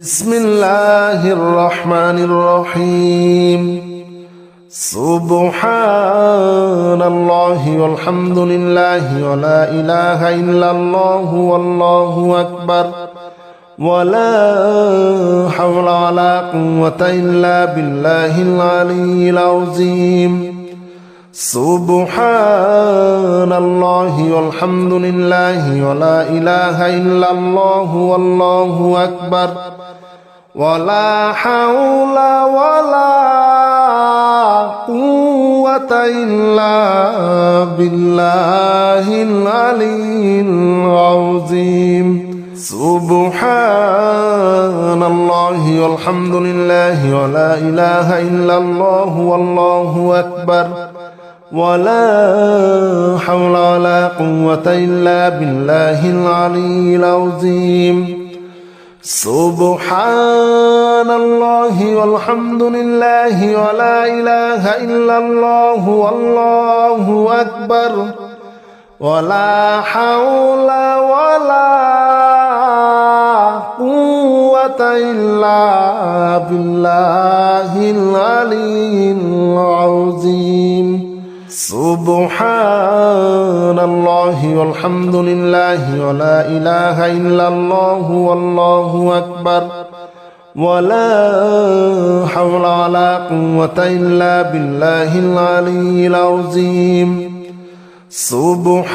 بسم الله الرحمن الرحيم. سبحان الله والحمد لله ولا إله إلا الله والله أكبر ولا حول ولا قوة إلا بالله العلي العظيم. سبحان الله والحمد لله ولا إله إلا الله والله أكبر ولا حول ولا قوة إلا بالله العلي العظيم. سبحان الله والحمد لله ولا إله إلا الله والله أكبر ولا حول ولا قوة إلا بالله العلي العظيم. سبحان الله والحمد لله ولا إله إلا الله والله أكبر ولا حول ولا قوة إلا بالله العلي العظيم. سبحان الله والحمد لله ولا إله إلا الله والله أكبر ولا حول ولا قوة إلا بالله العلي العظيم. سبحان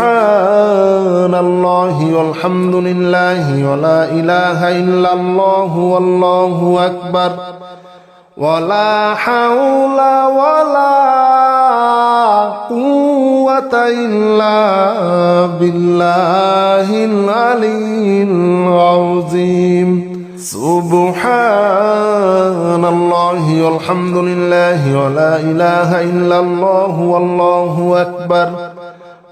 الله والحمد لله ولا إله إلا الله والله أكبر ولا حول ولا قوة إلا بالله العلي العظيم. سبحان الله والحمد لله ولا إله إلا الله والله أكبر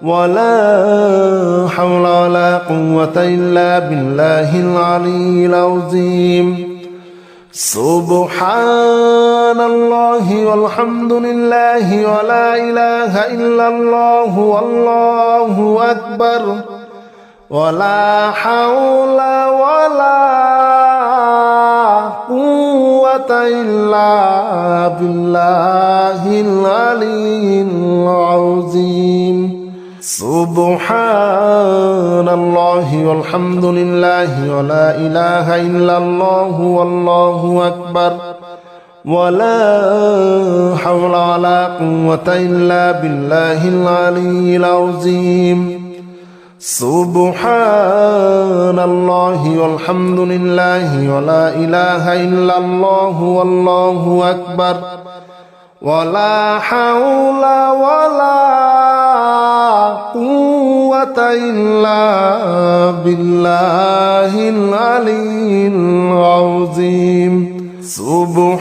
ولا حول ولا قوة إلا بالله العلي العظيم. سبحان الله والحمد لله ولا إله إلا الله والله أكبر ولا حول ولا قوة إلا بالله العلي العظيم. سبحان الله والحمد لله ولا إله إلا الله والله أكبر ولا حول ولا قوة إلا بالله العلي العظيم. سبحان الله والحمد لله ولا إله إلا الله والله أكبر ولا حول ولا قوة إلا بالله العلي العظيم.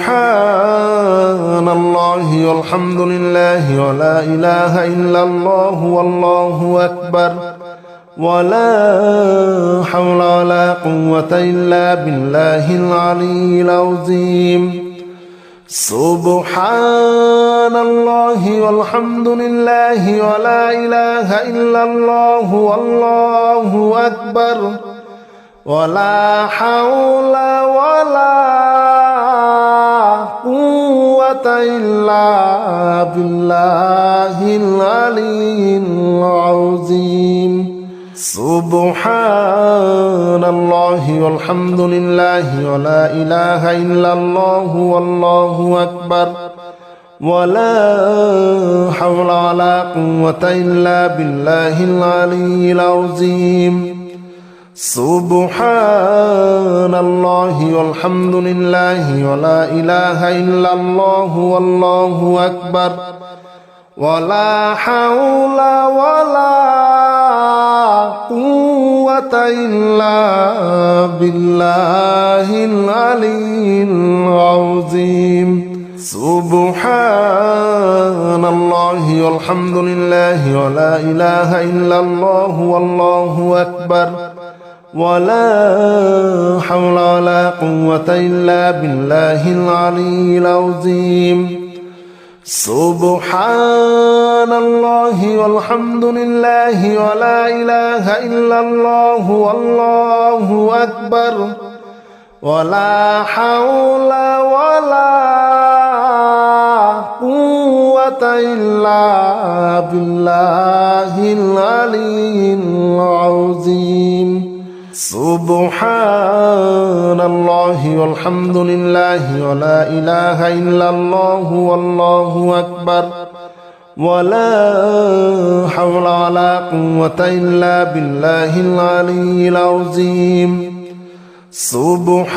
سبحان الله والحمد لله ولا إله إلا الله والله أكبر ولا حول ولا قوة إلا بالله العلي العظيم. سبحان الله والحمد لله ولا إله إلا الله والله أكبر ولا حول ولا قوة إلا بالله العلي العظيم. سبحان الله والحمد لله ولا إله إلا الله والله أكبر ولا حول ولا قوة إلا بالله العلي العظيم. سبحان الله والحمد لله ولا إله إلا الله والله أكبر ولا حول ولا قوة إلا بالله العلي العظيم. سبحان الله والحمد لله ولا إله إلا الله والله أكبر ولا حول ولا قوة إلا بالله العلي العظيم. سبحان الله والحمد لله ولا إله إلا الله والله أكبر ولا حول ولا قوة إلا بالله العلي العظيم سبحان الله والحمد لله ولا إله إلا الله والله أكبر ولا حول ولا قوة إلا بالله العلي العظيم سبحان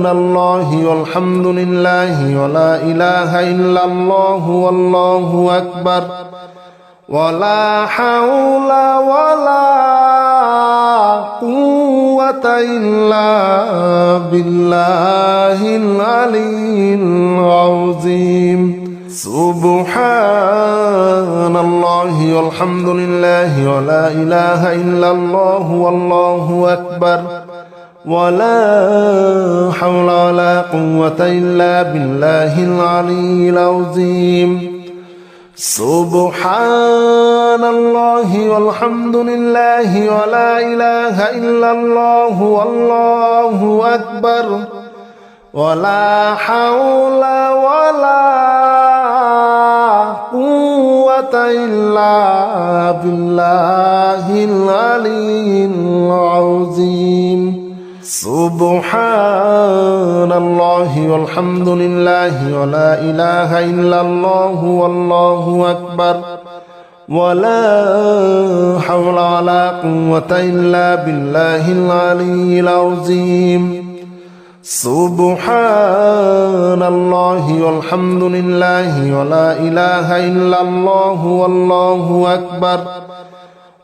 الله والحمد لله ولا إله إلا الله والله أكبر ولا حول ولا قوة إلا بالله العلي العظيم سبحان الله والحمد لله ولا إله إلا الله والله أكبر ولا حول ولا قوة إلا بالله العلي العظيم سبحان الله والحمد لله ولا إله إلا الله والله أكبر ولا حول ولا قوة إلا بالله العلي العظيم سبحان الله والحمد لله ولا إله إلا الله والله أكبر ولا حول ولا قوة إلا بالله العلي العظيم سبحان الله والحمد لله ولا إله إلا الله والله أكبر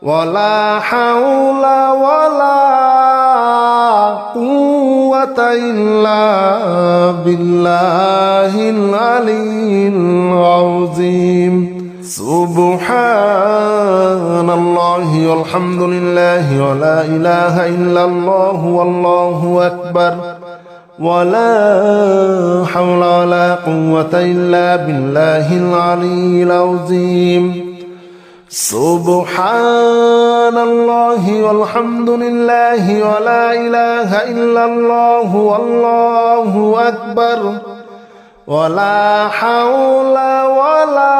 ولا حول ولا قوة إلا بالله العلي العظيم سبحان الله والحمد لله ولا إله إلا الله والله أكبر ولا حول ولا قوة إلا بالله العلي العظيم سبحان الله والحمد لله ولا إله إلا الله والله أكبر ولا حول ولا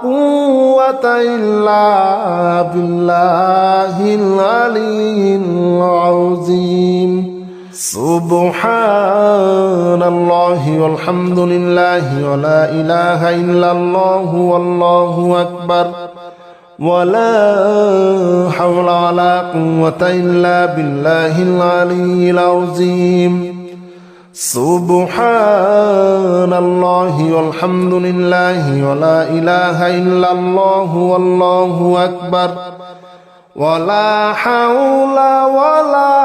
قوة إلا بالله العلي العظيم سبحان الله والحمد لله ولا إله إلا الله والله أكبر ولا حول ولا قوة إلا بالله العلي العظيم سبحان الله والحمد لله ولا إله إلا الله والله أكبر ولا حول ولا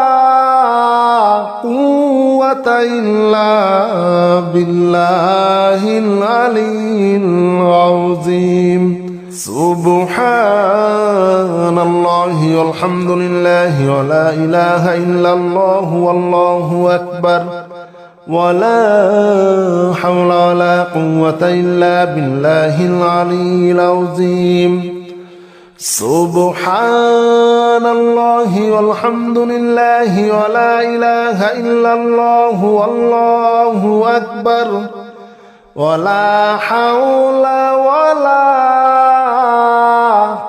قوة إلا بالله العلي العظيم سبحان الله والحمد لله ولا إله إلا الله والله أكبر ولا حول ولا قوة إلا بالله العلي العظيم سبحان الله والحمد لله ولا إله إلا الله والله أكبر ولا حول ولا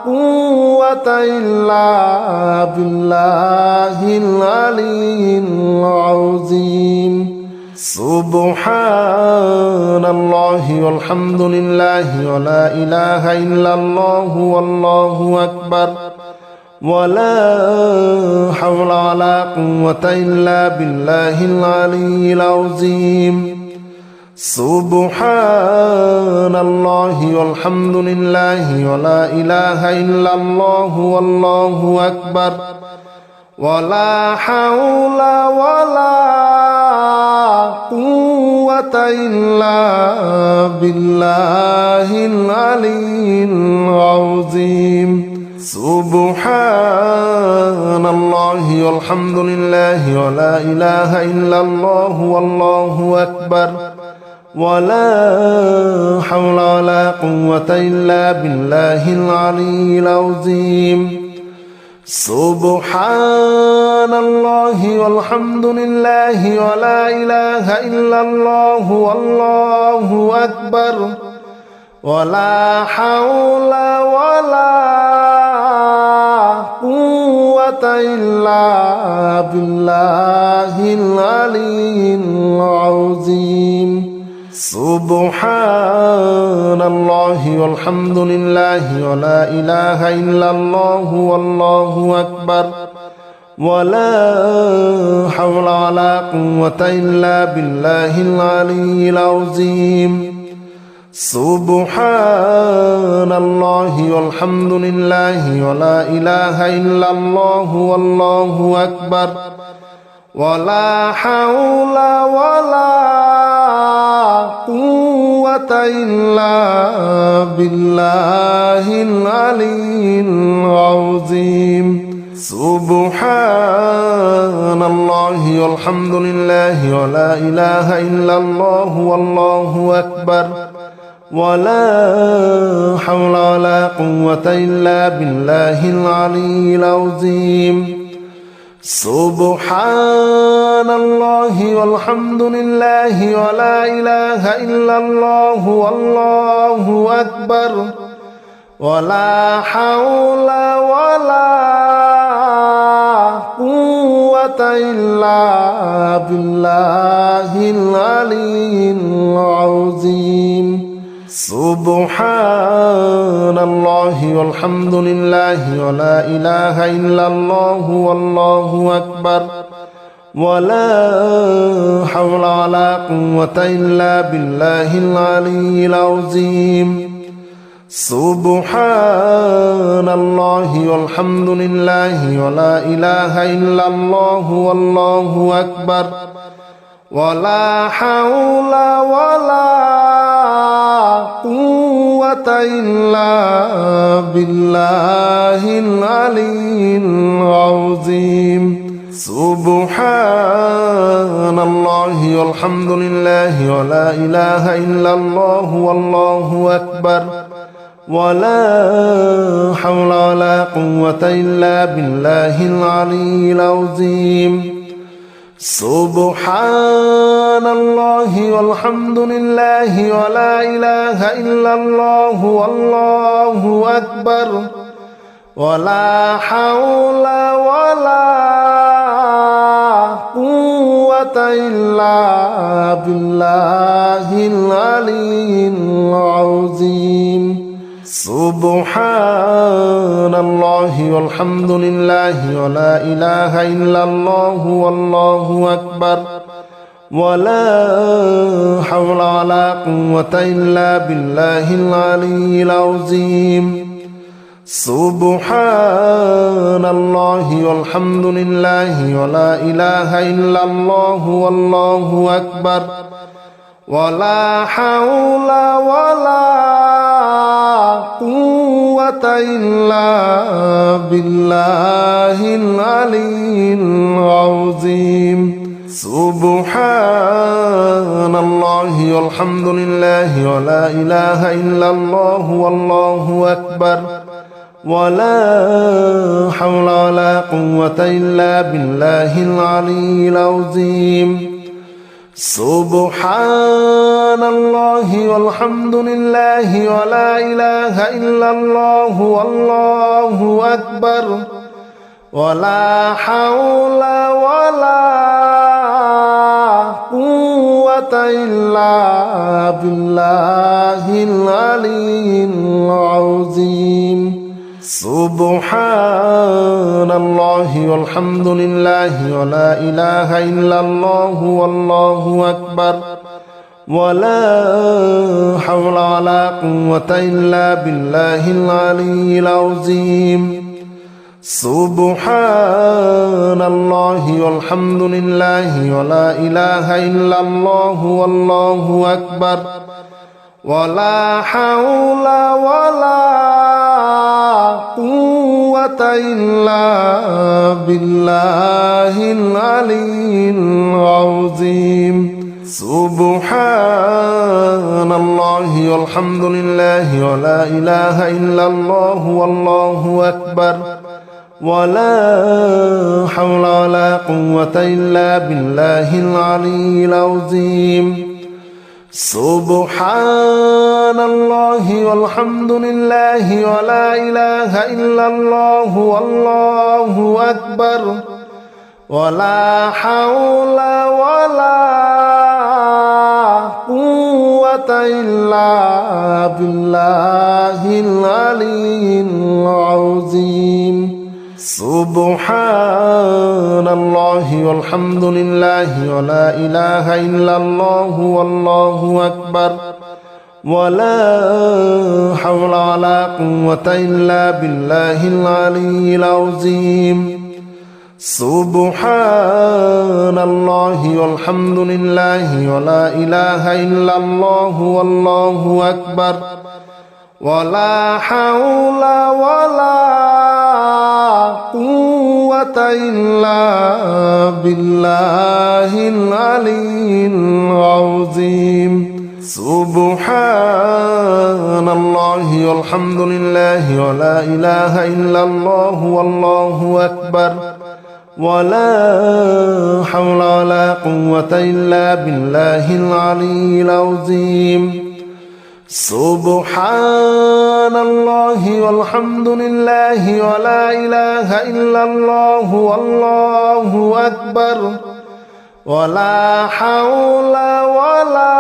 قوة إلا بالله العلي العظيم سبحان الله والحمد لله ولا إله إلا الله والله أكبر ولا حول ولا قوة إلا بالله العلي العظيم سبحان الله والحمد لله ولا إله إلا الله والله أكبر ولا حول ولا قوة إلا بالله العلي العظيم سبحان الله والحمد لله ولا إله إلا الله والله أكبر ولا حول ولا قوة إلا بالله العلي العظيم سبحان الله والحمد لله ولا إله إلا الله والله أكبر ولا حول ولا قوة إلا بالله العلي العظيم سبحان الله والحمد لله ولا إله إلا الله والله أكبر ولا حول ولا قوة إلا بالله العلي العظيم سبحان الله والحمد لله ولا إله إلا الله والله أكبر ولا حول ولا قوة إلا بالله العلي العظيم سبحان الله والحمد لله ولا إله إلا الله والله أكبر ولا حول ولا قوة إلا بالله العلي العظيم سبحان الله والحمد لله ولا إله إلا الله والله أكبر ولا حول ولا قوة إلا بالله العلي العظيم سبحان الله والحمد لله ولا إله إلا الله والله أكبر ولا حول ولا قوة إلا بالله العلي العظيم سبحان الله والحمد لله ولا إله إلا الله والله أكبر ولا حول ولا قوة إلا بالله العلي العظيم سبحان الله والحمد لله ولا إله إلا الله والله أكبر ولا حول ولا قوة إلا بالله العلي العظيم سبحان الله والحمد لله ولا إله إلا الله والله أكبر ولا حول ولا قوة إلا بالله العلي العظيم سبحان الله والحمد لله ولا إله إلا الله والله أكبر ولا حول ولا قوة إلا بالله العلي العظيم سبحان الله والحمد لله ولا إله إلا الله والله أكبر ولا حول ولا قوة إلا بالله العلي العظيم سبحان الله والحمد لله ولا إله إلا الله والله أكبر ولا حول ولا قوة إلا بالله العلي العظيم سبحان الله والحمد لله ولا إله إلا الله والله أكبر ولا حول ولا قوة إلا بالله العلي العظيم سبحان الله والحمد لله ولا إله إلا الله والله أكبر ولا حول ولا قوة إلا بالله العلي العظيم سبحان الله والحمد لله ولا إله إلا الله والله أكبر ولا حول ولا قوة إلا بالله العلي العظيم سبحان الله والحمد لله ولا إله إلا الله والله أكبر ولا حول ولا قوة إلا بالله العلي العظيم سبحان الله والحمد لله ولا إله إلا الله والله أكبر ولا حول ولا قوة إلا بالله العلي العظيم سبحان الله والحمد لله ولا إله إلا الله والله أكبر ولا حول ولا قوة إلا بالله العلي العظيم سبحان الله والحمد لله ولا إله إلا الله والله أكبر ولا حول ولا قوة إلا بالله العلي العظيم سبحان الله والحمد لله ولا إله إلا الله والله أكبر ولا حول ولا قوة إلا بالله العلي العظيم سبحان الله والحمد لله ولا إله إلا الله والله أكبر ولا حول ولا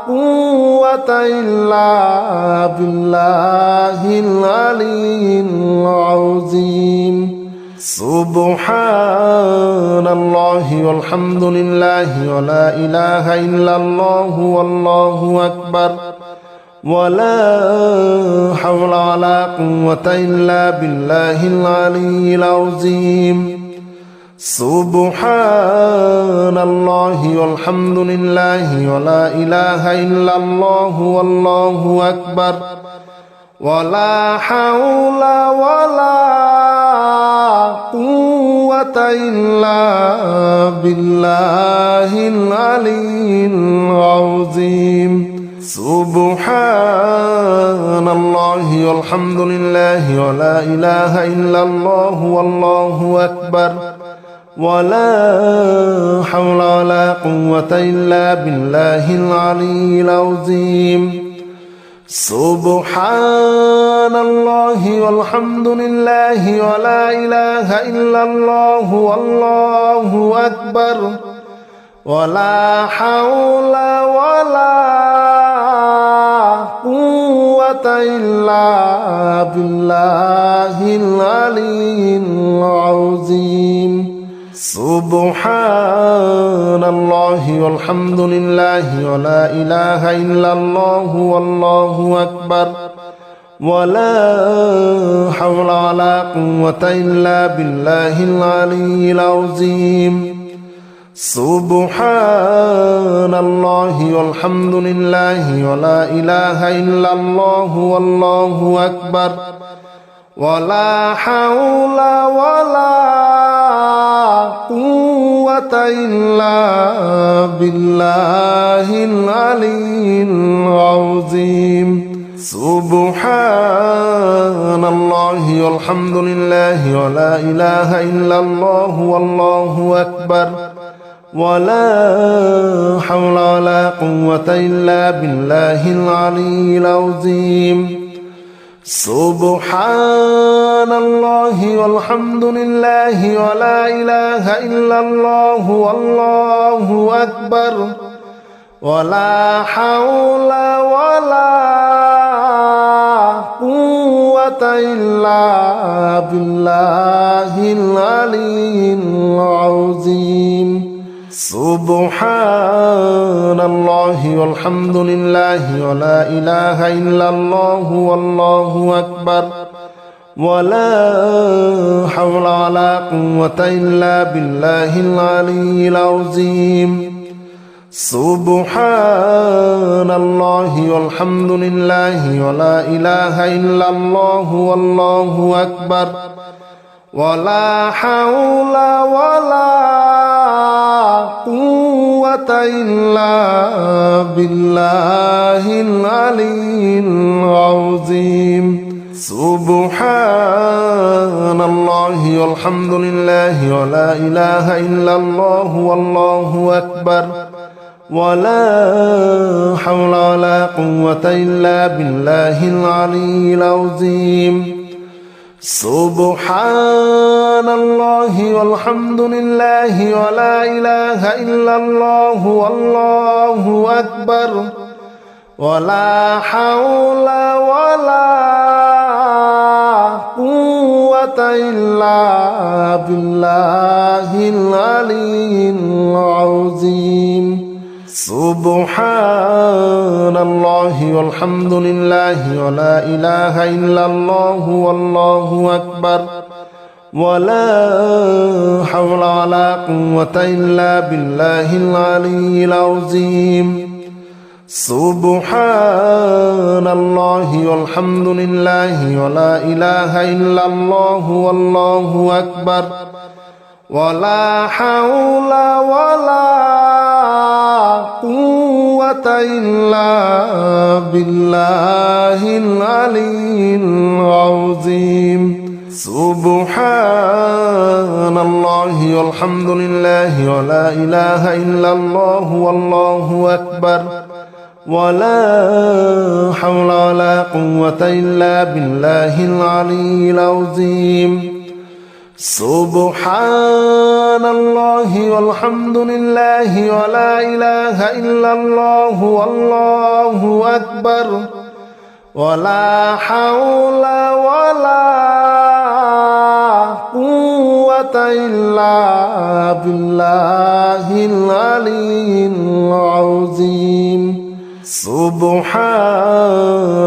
قوة إلا بالله العلي العظيم سبحان الله والحمد لله ولا إله إلا الله والله أكبر ولا حول ولا قوة إلا بالله العلي العظيم سبحان الله والحمد لله ولا إله إلا الله والله أكبر ولا حول ولا قوة إلا بالله العلي العظيم سبحان الله والحمد لله ولا إله إلا الله والله أكبر ولا حول ولا قوة إلا بالله العلي العظيم سبحان الله والحمد لله ولا إله إلا الله والله أكبر ولا حول ولا قوة إلا بالله العلي العظيم سبحان الله والحمد لله ولا إله إلا الله والله أكبر ولا حول ولا قوة إلا بالله العلي العظيم سبحان الله والحمد لله ولا إله إلا الله والله أكبر ولا حول ولا قوة إلا بالله العلي العظيم سبحان الله والحمد لله ولا إله إلا الله والله أكبر ولا حول ولا قوة إلا بالله العلي العظيم سبحان الله والحمد لله ولا إله إلا الله والله أكبر ولا حول ولا قوة إلا بالله العلي العظيم سبحان الله والحمد لله ولا إله إلا الله والله أكبر ولا حول ولا قوة إلا بالله العلي العظيم سبحان الله والحمد لله ولا إله إلا الله والله أكبر ولا حول ولا قوة إلا بالله العلي العظيم سبحان الله والحمد لله ولا إله إلا الله والله أكبر ولا حول ولا قوة إلا بالله العلي العظيم سبحان الله والحمد لله ولا إله إلا الله والله أكبر ولا حول ولا قوة إلا بالله العلي العظيم سبحان الله والحمد لله ولا إله إلا الله والله أكبر ولا حول ولا قوة إلا بالله العلي العظيم سبحان الله والحمد لله ولا إله إلا الله والله أكبر ولا حول ولا قوة إلا بالله العلي العظيم سبحان الله والحمد لله ولا إله إلا الله والله أكبر ولا حول ولا قوة إلا بالله العلي العظيم سبحان الله والحمد لله ولا إله إلا الله والله أكبر ولا حول ولا قوة إلا بالله العلي العظيم سبحان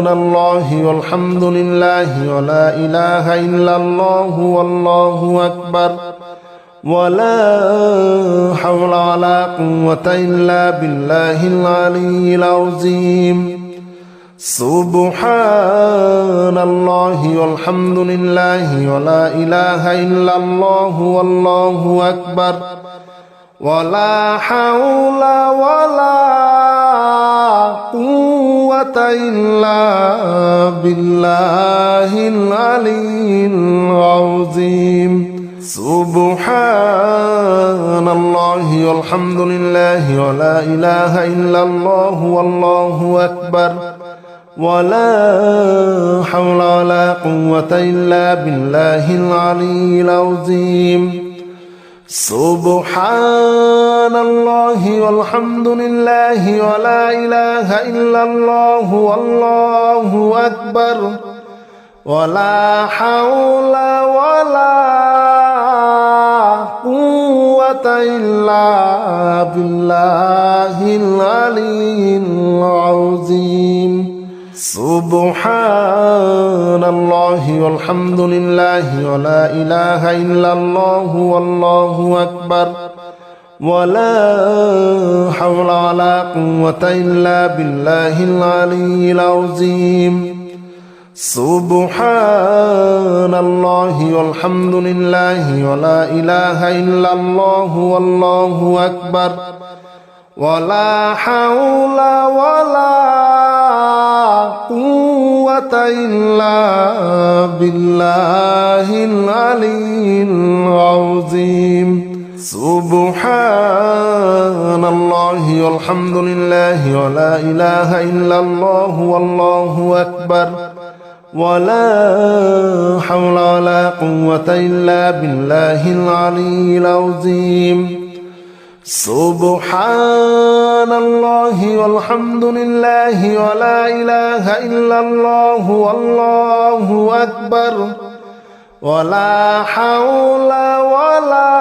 الله والحمد لله ولا إله إلا الله والله أكبر ولا حول ولا قوة إلا بالله العلي العظيم سبحان الله والحمد لله ولا إله إلا الله والله أكبر ولا حول ولا قوة إلا بالله العلي العظيم سبحان الله والحمد لله ولا إله إلا الله والله أكبر ولا حول ولا قوة إلا بالله العلي العظيم سبحان الله والحمد لله ولا إله إلا الله والله أكبر ولا حول ولا قوة إلا بالله العلي العظيم سبحان الله والحمد لله ولا إله إلا الله والله أكبر ولا حول ولا قوة إلا بالله العلي العظيم سبحان الله والحمد لله ولا إله إلا الله والله أكبر ولا حول ولا قوة إلا بالله العلي العظيم سبحان الله والحمد لله ولا إله إلا الله والله أكبر ولا حول ولا قوة إلا بالله العلي العظيم سبحان الله والحمد لله ولا إله إلا الله والله أكبر ولا حول ولا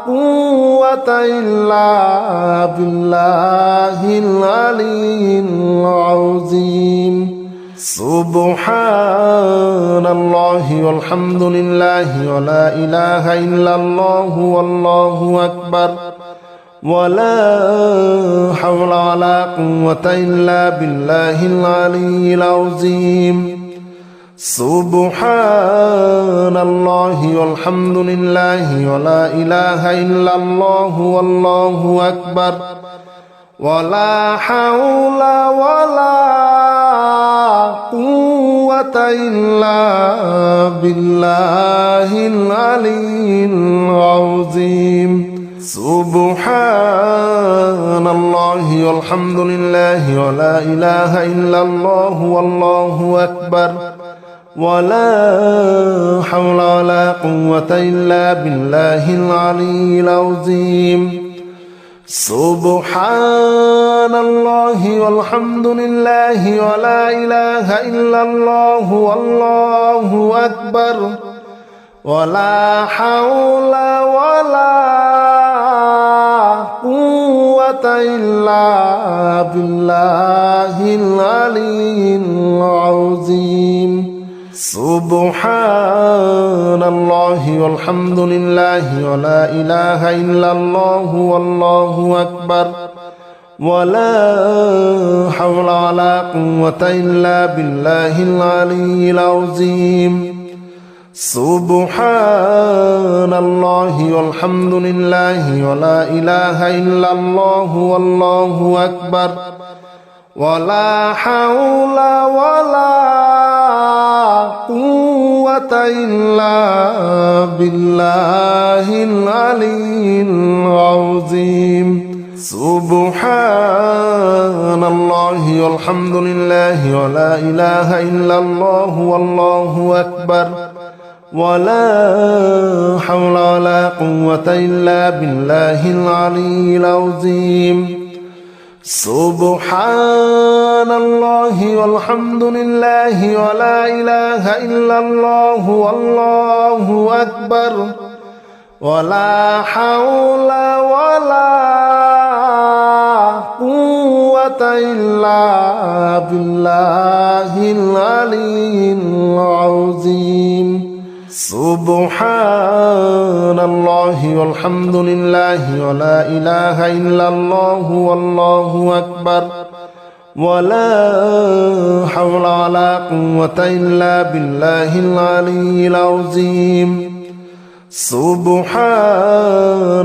قوة إلا بالله العلي العظيم سبحان الله والحمد لله ولا إله إلا الله والله أكبر ولا حول ولا قوة إلا بالله العلي العظيم سبحان الله والحمد لله ولا إله إلا الله والله أكبر ولا حول ولا قوة إلا بالله العلي العظيم سبحان الله والحمد لله ولا إله إلا الله والله أكبر ولا حول ولا قوة إلا بالله العلي العظيم سبحان الله والحمد لله ولا إله إلا الله والله أكبر ولا حول ولا قوة إلا بالله العلي العظيم سبحان الله والحمد لله ولا إله إلا الله والله أكبر ولا حول ولا قوة إلا بالله العلي العظيم سبحان الله والحمد لله ولا إله إلا الله والله أكبر ولا حول ولا قوة إلا بالله العلي العظيم سبحان الله والحمد لله ولا إله إلا الله والله أكبر ولا حول ولا قوة إلا بالله العلي العظيم سبحان الله والحمد لله ولا إله إلا الله والله أكبر ولا حول ولا قوة إلا بالله العلي العظيم سبحان الله والحمد لله ولا إله إلا الله والله أكبر ولا حول ولا قوة إلا بالله العلي العظيم سبحان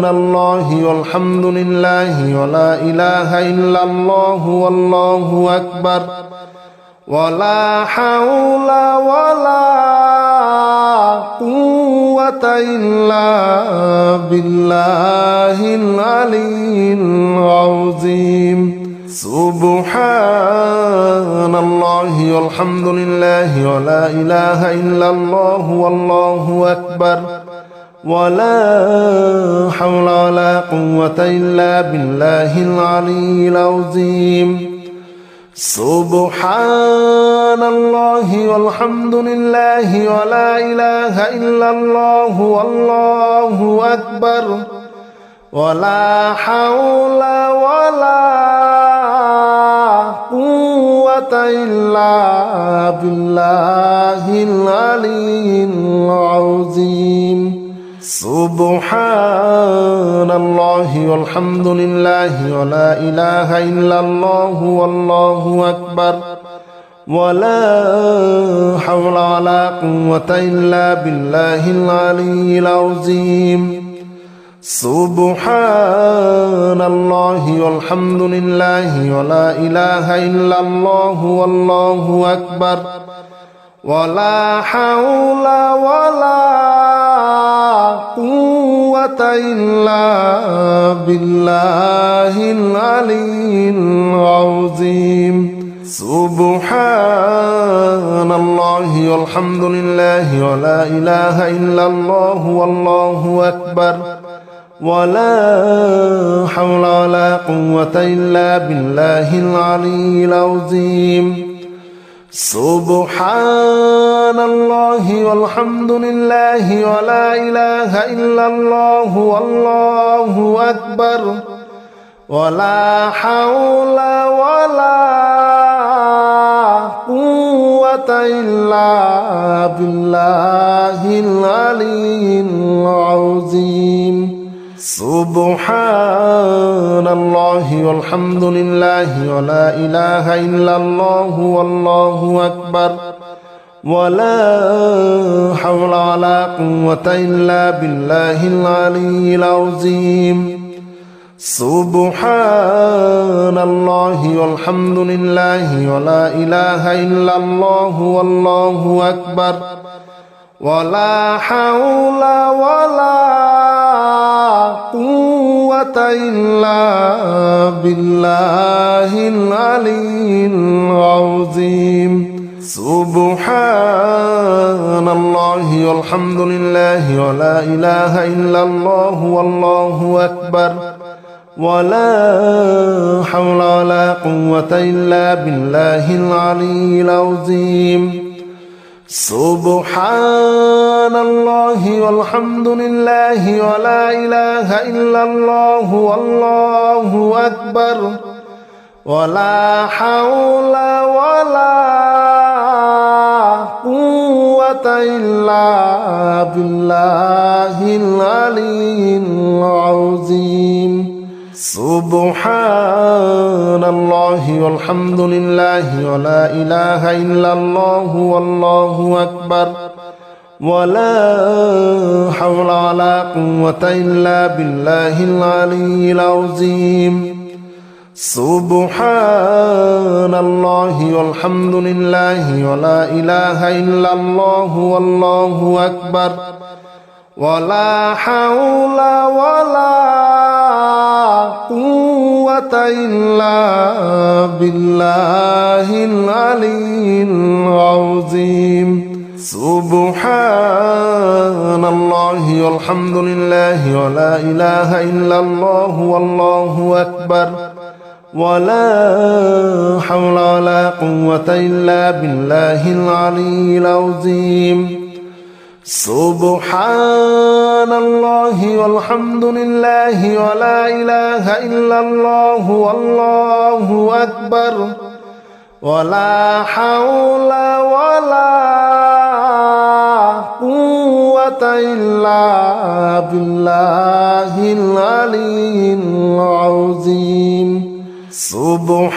الله والحمد لله ولا إله إلا الله والله أكبر ولا حول ولا قوة إلا بالله العلي العظيم سبحان الله والحمد لله ولا إله إلا الله والله أكبر ولا حول ولا قوة إلا بالله العلي العظيم سبحان الله والحمد لله ولا إله إلا الله والله أكبر ولا حول ولا قوة إلا بالله العلي العظيم سبحان الله والحمد لله ولا إله إلا الله والله أكبر ولا حول ولا قوة إلا بالله العلي العظيم سبحان الله والحمد لله ولا إله إلا الله والله أكبر ولا حول ولا قوة إلا بالله العلي العظيم سبحان الله والحمد لله ولا إله إلا الله والله أكبر ولا حول ولا قوة إلا بالله العلي العظيم سبحان الله والحمد لله ولا إله إلا الله والله أكبر ولا حول ولا قوة إلا بالله العلي العظيم سبحان الله والحمد لله ولا إله إلا الله والله أكبر ولا حول ولا قوة إلا بالله العلي العظيم سبحان الله والحمد لله ولا إله إلا الله والله أكبر ولا حول ولا قوة إلا بالله العلي العظيم سبحان الله والحمد لله ولا إله إلا الله والله أكبر ولا حول ولا قوة إلا بالله العلي العظيم سبحان الله والحمد لله ولا إله إلا الله والله أكبر ولا حول ولا قوة إلا بالله العلي العظيم سبحان الله والحمد لله ولا إله إلا الله والله أكبر ولا حول ولا قوة إلا بالله العلي العظيم سبحان الله والحمد لله ولا إله إلا الله والله أكبر ولا حول ولا قوة إلا بالله العلي العظيم سبحان الله والحمد لله ولا إله إلا الله والله أكبر ولا حول ولا قوة إلا بالله العلي العظيم سبحان الله والحمد لله ولا إله إلا الله والله أكبر ولا حول ولا قوة إلا بالله العلي العظيم سبحان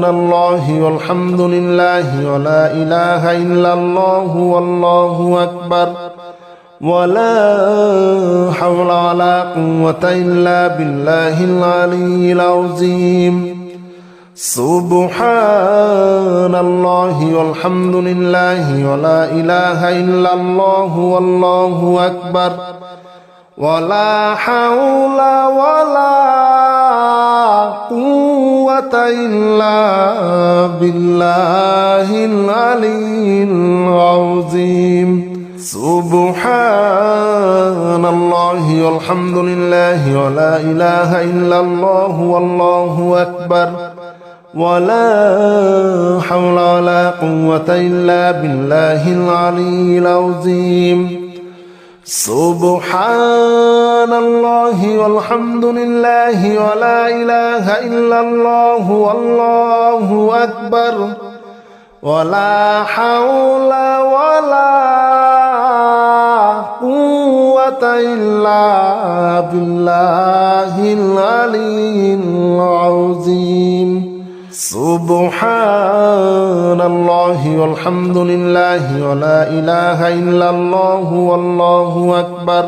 الله والحمد لله ولا إله إلا الله والله أكبر ولا حول ولا قوة إلا بالله العلي العظيم سبحان الله والحمد لله ولا إله إلا الله والله أكبر ولا حول ولا قوة إلا بالله العلي العظيم سبحان الله والحمد لله ولا إله إلا الله والله أكبر ولا حول ولا قوة إلا بالله العلي العظيم سبحان الله والحمد لله ولا إله إلا الله والله أكبر ولا حول ولا قوة إلا بالله العلي العظيم سبحان الله والحمد لله ولا إله إلا الله والله أكبر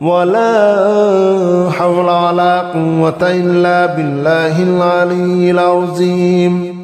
ولا حول ولا قوة إلا بالله العلي العظيم